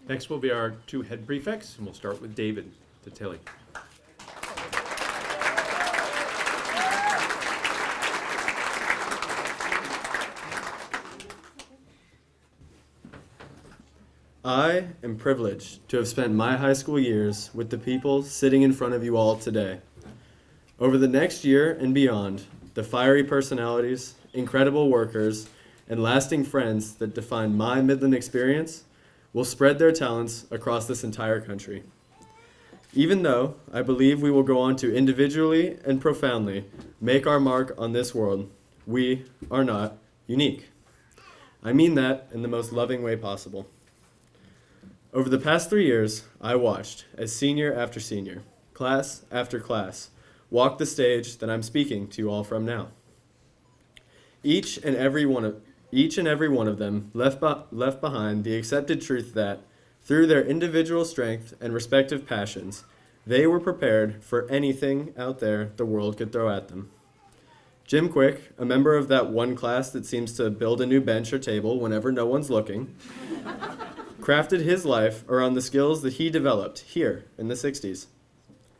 Next will be our two head prefects, and we'll start with DavidD'Attile. I am privileged to have spent my high school years with the people sitting in front of you all today. Over the next year and beyond, the fiery personalities, incredible workers, and lasting friends that define my Midland experience will spread their talents across this entire country. Even though I believe we will go on to individually and profoundly make our mark on this world, we are not unique. I mean that in the most loving way possible. Over the past 3 years, I watched as senior after senior, class after class, walk the stage that I'm speaking to you all from now. Each and every one of them left behind the accepted truth that, through their individual strength and respective passions, they were prepared for anything out there the world could throw at them. Jim Quick, a member of that one class that seems to build a new bench or table whenever no one's looking, crafted his life around the skills that he developed here in the 60s.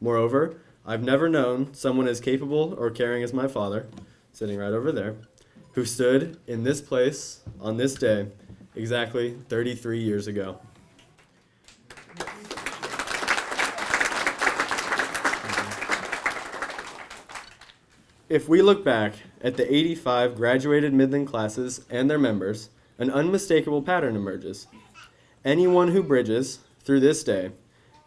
Moreover, I've never known someone as capable or caring as my father, sitting right over there, who stood in this place on this day exactly 33 years ago. If we look back at the 85 graduated Midland classes and their members, an unmistakable pattern emerges. Anyone who bridges, through this day,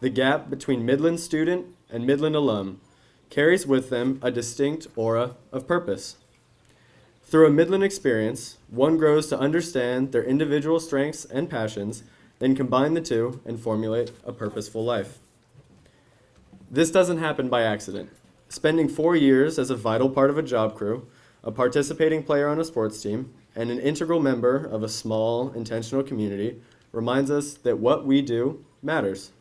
the gap between Midland student and Midland alum carries with them a distinct aura of purpose. Through a Midland experience, one grows to understand their individual strengths and passions, then combine the two and formulate a purposeful life. This doesn't happen by accident. Spending 4 years as a vital part of a job crew, a participating player on a sports team, and an integral member of a small, intentional community reminds us that what we do matters.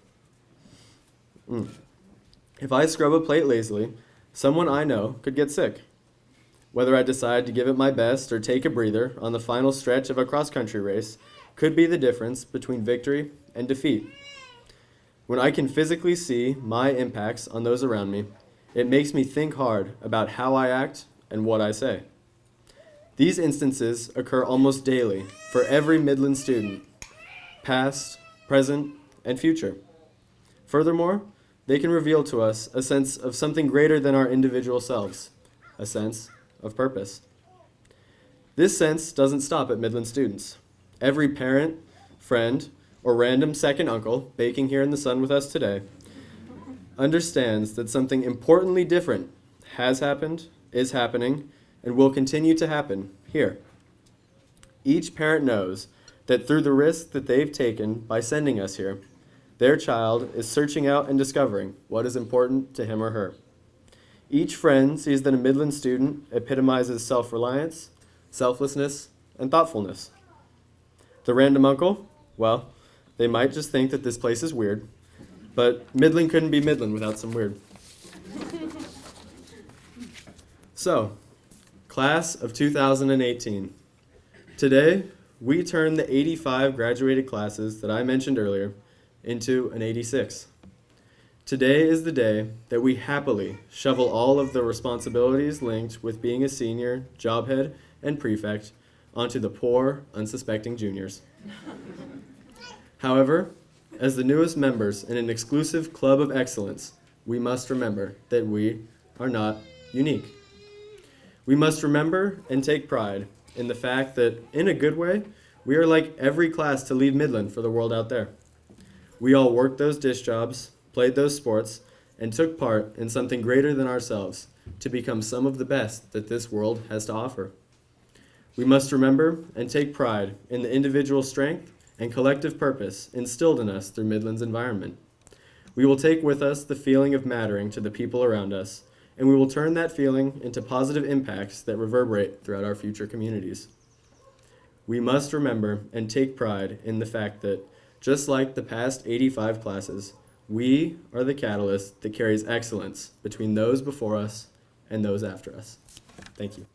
If I scrub a plate lazily, someone I know could get sick. Whether I decide to give it my best or take a breather on the final stretch of a cross-country race could be the difference between victory and defeat. When I can physically see my impacts on those around me, it makes me think hard about how I act and what I say. These instances occur almost daily for every Midland student, past, present, and future. Furthermore, they can reveal to us a sense of something greater than our individual selves, a sense of purpose. This sense doesn't stop at Midland students. Every parent, friend, or random second uncle baking here in the sun with us today understands that something importantly different has happened, is happening, and will continue to happen here. Each parent knows that through the risk that they've taken by sending us here, their child is searching out and discovering what is important to him or her. Each friend sees that a Midland student epitomizes self-reliance, selflessness, and thoughtfulness. The random uncle, well, they might just think that this place is weird, but Midland couldn't be Midland without some weird. So, class of 2018. Today, we turn the 85 graduated classes that I mentioned earlier into an 86. Today is the day that we happily shovel all of the responsibilities linked with being a senior, job head, and prefect onto the poor, unsuspecting juniors. However, as the newest members in an exclusive club of excellence, we must remember that we are not unique. We must remember and take pride in the fact that, in a good way, we are like every class to leave Midland for the world out there. We all worked those dish jobs, played those sports, and took part in something greater than ourselves to become some of the best that this world has to offer. We must remember and take pride in the individual strength and collective purpose instilled in us through Midland's environment. We will take with us the feeling of mattering to the people around us, and we will turn that feeling into positive impacts that reverberate throughout our future communities. We must remember and take pride in the fact that, just like the past 85 classes, we are the catalyst that carries excellence between those before us and those after us. Thank you.